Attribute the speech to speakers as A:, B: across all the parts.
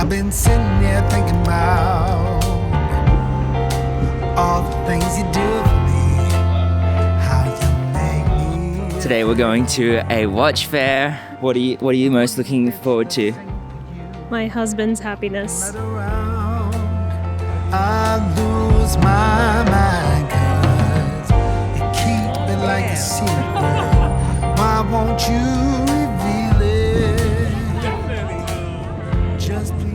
A: I've been sitting here thinking about all the things you do for me, how you make me.
B: Today we're going to a watch fair. What are you most looking forward to?
C: My husband's happiness.
A: I lose my mind 'cause you keep it like a secret. Why won't you reveal it? Just please.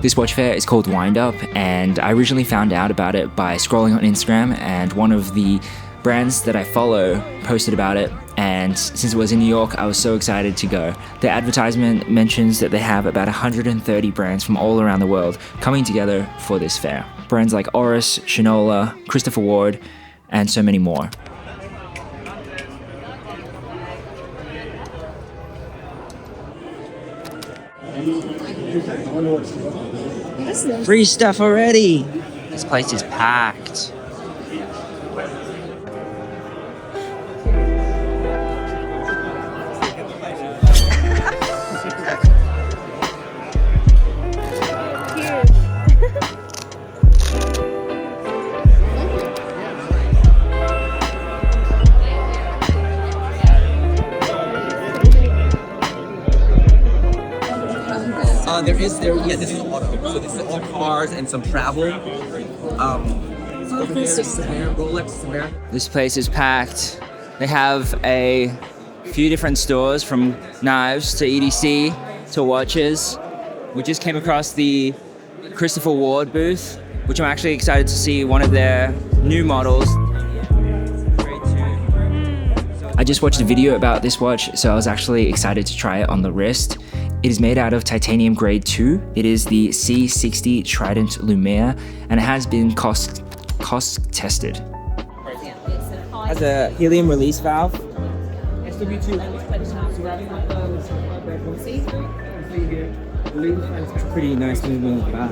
B: This watch fair is called Wind Up, and I originally found out about it by scrolling on Instagram, and one of the brands that I follow posted about it, and since it was in New York, I was so excited to go. The advertisement mentions that they have about 130 brands from all around the world coming together for this fair. Brands like Oris, Shinola, Christopher Ward, and so many more. Free stuff already! This place is packed.
D: This is auto. So this is all cars and some travel. Over here is Samara, Rolex, Samara.
B: This place is packed. They have a few different stores, from knives to EDC to watches. We just came across the Christopher Ward booth, which I'm actually excited to see one of their new models. I just watched a video about this watch, so I was actually excited to try it on the wrist. It is made out of titanium grade 2. It is the C60 Trident Lumiere, and it has been cost tested. Has a helium release valve. Pretty nice movement of the back.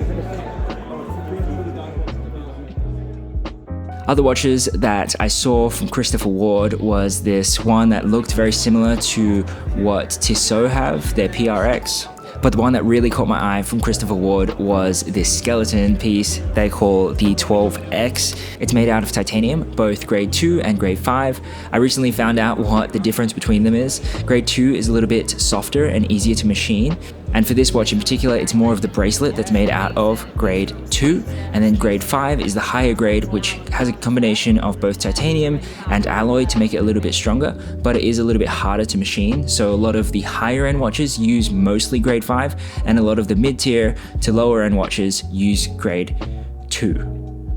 B: Other watches that I saw from Christopher Ward was this one that looked very similar to what Tissot have, their PRX. But the one that really caught my eye from Christopher Ward was this skeleton piece they call the 12X. It's made out of titanium, both grade 2 and grade 5. I recently found out what the difference between them is. Grade 2 is a little bit softer and easier to machine. And for this watch in particular, it's more of the bracelet that's made out of grade 2. And then grade 5 is the higher grade, which has a combination of both titanium and alloy to make it a little bit stronger, but it is a little bit harder to machine. So a lot of the higher end watches use mostly grade 5, and a lot of the mid-tier to lower end watches use grade 2.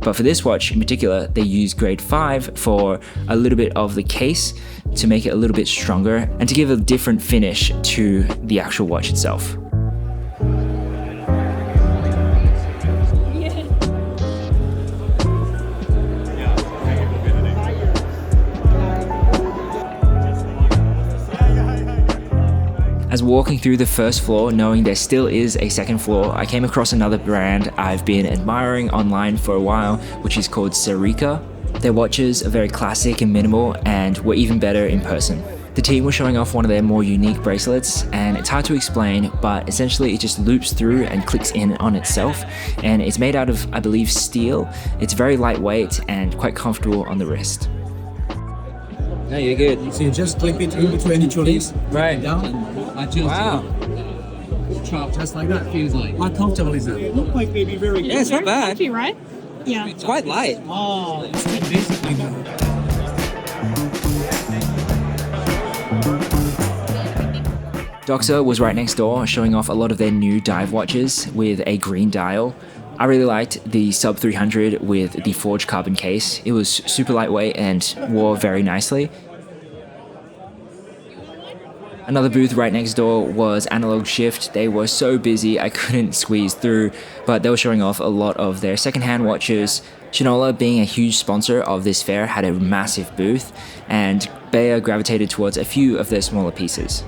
B: But for this watch in particular, they use grade 5 for a little bit of the case to make it a little bit stronger and to give a different finish to the actual watch itself. As walking through the first floor, knowing there still is a second floor, I came across another brand I've been admiring online for a while, which is called Serica. Their watches are very classic and minimal, and were even better in person. The team was showing off one of their more unique bracelets, and it's hard to explain, but essentially it just loops through and clicks in on itself, and it's made out of, I believe, steel. It's very lightweight and quite comfortable on the wrist. No, you're good.
D: So you just clip it in between each of these.
B: Right.
D: Down and adjust.
B: Wow.
D: Chop just like that. Feels like. How comfortable is that?
E: It looked like maybe very
B: Yeah, it's not bad.
C: Comfy, right? Yeah.
B: It's quite light.
E: Oh, it's basically that.
B: Doxa was right next door, showing off a lot of their new dive watches with a green dial. I really liked the Sub 300 with the forged carbon case. It was super lightweight and wore very nicely. Another booth right next door was Analog Shift. They were so busy I couldn't squeeze through, but they were showing off a lot of their secondhand watches. Shinola, being a huge sponsor of this fair, had a massive booth, and Bayer gravitated towards a few of their smaller pieces.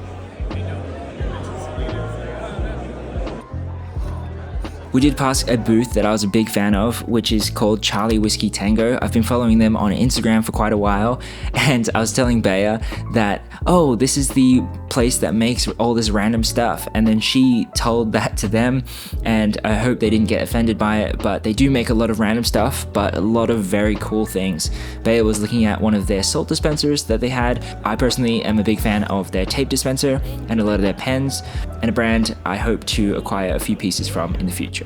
B: We did pass a booth that I was a big fan of, which is called Charlie Whiskey Tango. I've been following them on Instagram for quite a while, and I was telling Bea that, oh, this is the place that makes all this random stuff, and then she told that to them, and I hope they didn't get offended by it, but they do make a lot of random stuff, but a lot of very cool things. Bea was looking at one of their salt dispensers that they had. I personally am a big fan of their tape dispenser and a lot of their pens, and a brand I hope to acquire a few pieces from in the future.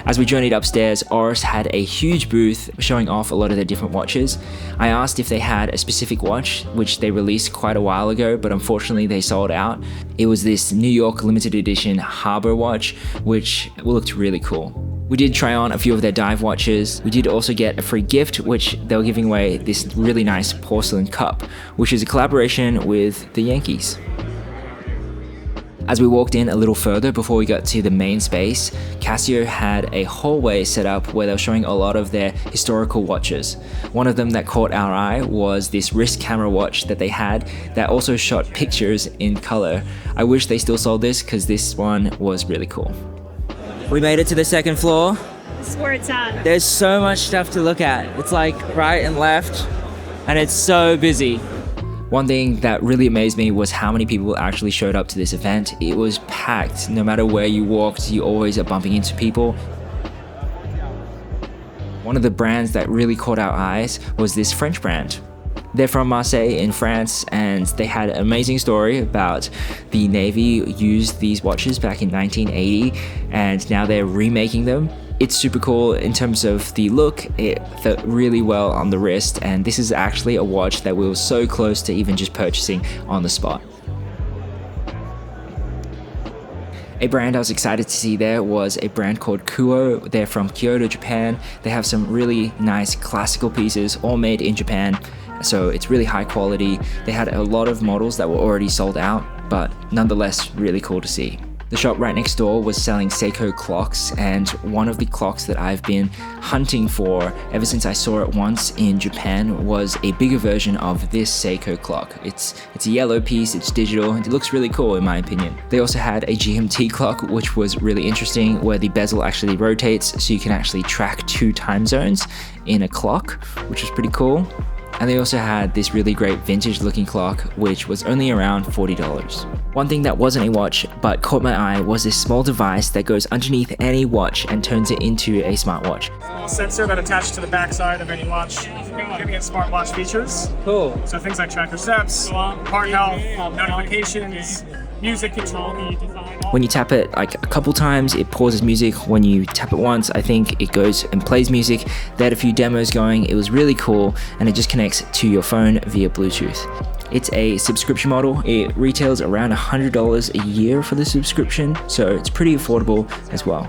B: As we journeyed upstairs, Oris had a huge booth showing off a lot of their different watches. I asked if they had a specific watch, which they released quite a while ago, but unfortunately they sold out. It was this New York limited edition Harbor watch, which looked really cool. We did try on a few of their dive watches. We did also get a free gift, which they were giving away this really nice porcelain cup, which is a collaboration with the Yankees. As we walked in a little further before we got to the main space, Casio had a hallway set up where they were showing a lot of their historical watches. One of them that caught our eye was this wrist camera watch that they had that also shot pictures in color. I wish they still sold this because this one was really cool. We made it to the second floor.
C: This is where it's at.
B: There's so much stuff to look at. It's like right and left, and it's so busy. One thing that really amazed me was how many people actually showed up to this event. It was packed. No matter where you walked, you always are bumping into people. One of the brands that really caught our eyes was this French brand. They're from Marseille in France, and they had an amazing story about the Navy used these watches back in 1980, and now they're remaking them. It's super cool in terms of the look. It fit really well on the wrist, and this is actually a watch that we were so close to even just purchasing on the spot. A brand I was excited to see there was a brand called KUOE. They're from Kyoto, Japan. They have some really nice classical pieces, all made in Japan, so it's really high quality. They had a lot of models that were already sold out, but nonetheless really cool to see. The shop right next door was selling seiko clocks, and one of the clocks that I've been hunting for ever since I saw it once in Japan was a bigger version of this seiko clock. It's a yellow piece, it's digital, and it looks really cool in my opinion. They also had a GMT clock, which was really interesting, where the bezel actually rotates so you can actually track 2 time zones in a clock, which was pretty cool. And they also had this really great vintage looking clock, which was only around $40. One thing that wasn't a watch but caught my eye was this small device that goes underneath any watch and turns it into a smartwatch.
E: A sensor that attaches to the backside of any watch, giving it smartwatch features.
B: Cool.
E: So things like track your steps, heart health, notifications, music control.
B: When you tap it like a couple times, it pauses music. When you tap it once, I think it goes and plays music. They had a few demos going. It was really cool, and it just connects to your phone via Bluetooth. It's a subscription model. It retails around $100 a year for the subscription, so it's pretty affordable as well.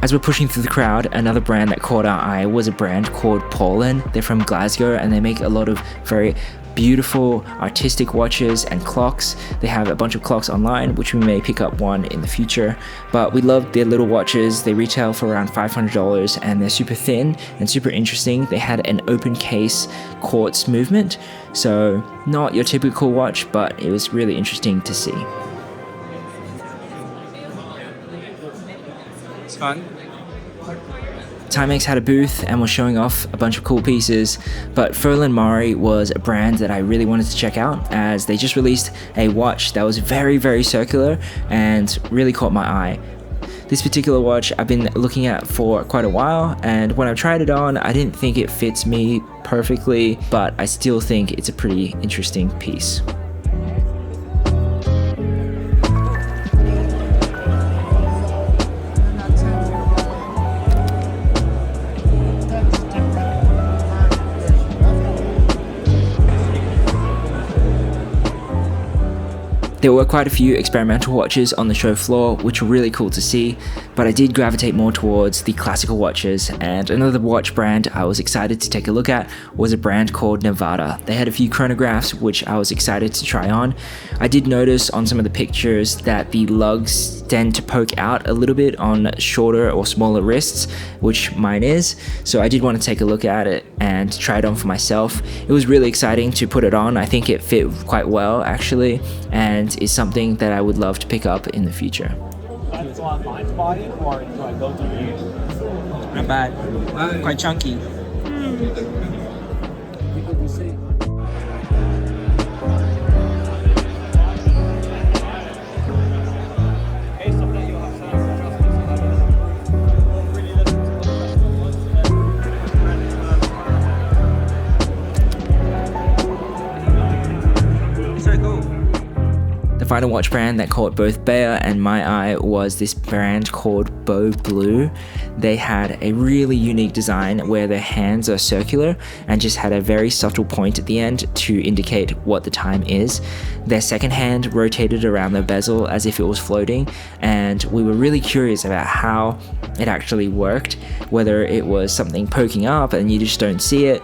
B: As we're pushing through the crowd, another brand that caught our eye was a brand called Paulin. They're from Glasgow, and they make a lot of very beautiful artistic watches and clocks. They have a bunch of clocks online, which we may pick up one in the future, but we love their little watches. They retail for around $500, and they're super thin and super interesting. They had an open case quartz movement, so not your typical watch, but it was really interesting to see.
D: It's fun.
B: Timex had a booth and was showing off a bunch of cool pieces, but Furlan Marri was a brand that I really wanted to check out, as they just released a watch that was very, very circular and really caught my eye. This particular watch I've been looking at for quite a while, and when I tried it on, I didn't think it fits me perfectly, but I still think it's a pretty interesting piece. There were quite a few experimental watches on the show floor, which were really cool to see, but I did gravitate more towards the classical watches, and another watch brand I was excited to take a look at was a brand called Nivada. They had a few chronographs, which I was excited to try on. I did notice on some of the pictures that the lugs tend to poke out a little bit on shorter or smaller wrists, which mine is, so I did want to take a look at it and try it on for myself. It was really exciting to put it on. I think it fit quite well actually, and and is something that I would love to pick up in the future.
D: Not bad. Quite chunky.
B: The final watch brand that caught both Bea and my eye was this brand called Beau Bleu. They had a really unique design where their hands are circular and just had a very subtle point at the end to indicate what the time is. Their second hand rotated around the bezel as if it was floating, and we were really curious about how it actually worked, whether it was something poking up and you just don't see it.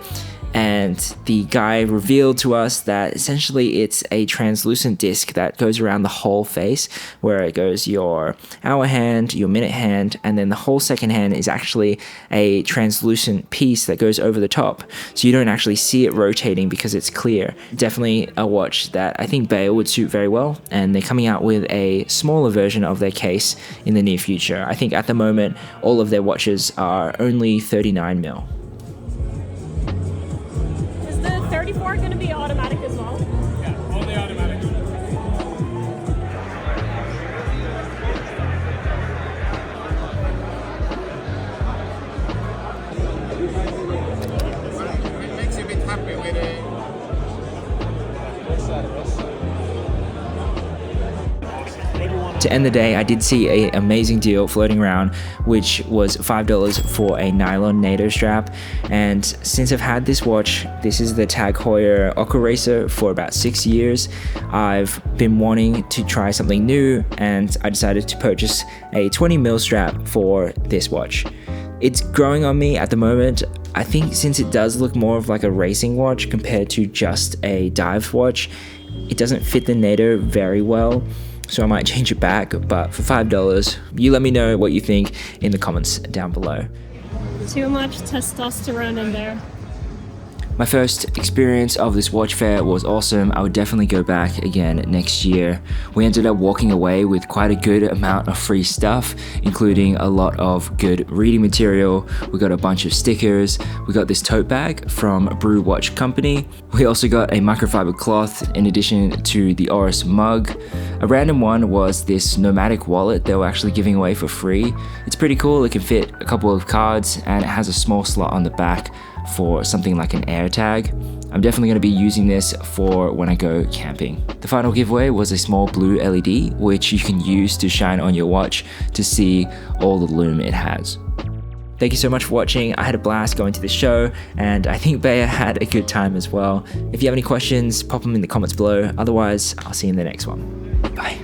B: And the guy revealed to us that essentially it's a translucent disc that goes around the whole face, where it goes your hour hand, your minute hand, and then the whole second hand is actually a translucent piece that goes over the top. So you don't actually see it rotating because it's clear. Definitely a watch that I think Bea would suit very well, and they're coming out with a smaller version of their case in the near future. I think at the moment, all of their watches are only 39mm.
C: 34 going to be automatic as well?
E: Yeah, only automatic.
A: It makes you a bit happy with it.
B: To end the day, I did see an amazing deal floating around, which was $5 for a nylon NATO strap. And since I've had this watch, this is the Tag Heuer Ochre Racer, for about 6 years. I've been wanting to try something new, and I decided to purchase a 20mm strap for this watch. It's growing on me at the moment. I think since it does look more of like a racing watch compared to just a dive watch, it doesn't fit the NATO very well. So I might change it back, but for $5, you let me know what you think in the comments down below.
C: Too much testosterone in there.
B: My first experience of this watch fair was awesome. I would definitely go back again next year. We ended up walking away with quite a good amount of free stuff, including a lot of good reading material. We got a bunch of stickers. We got this tote bag from Brew Watch Company. We also got a microfiber cloth in addition to the Oris mug. A random one was this nomadic wallet they were actually giving away for free. It's pretty cool. It can fit a couple of cards and it has a small slot on the back for something like an air tag. I'm definitely going to be using this for when I go camping. The final giveaway was a small blue LED, which you can use to shine on your watch to see all the lume it has. Thank you so much for watching. I had a blast going to the show, and I think Bea had a good time as well. If you have any questions, pop them in the comments below. Otherwise, I'll see you in the next one. Bye.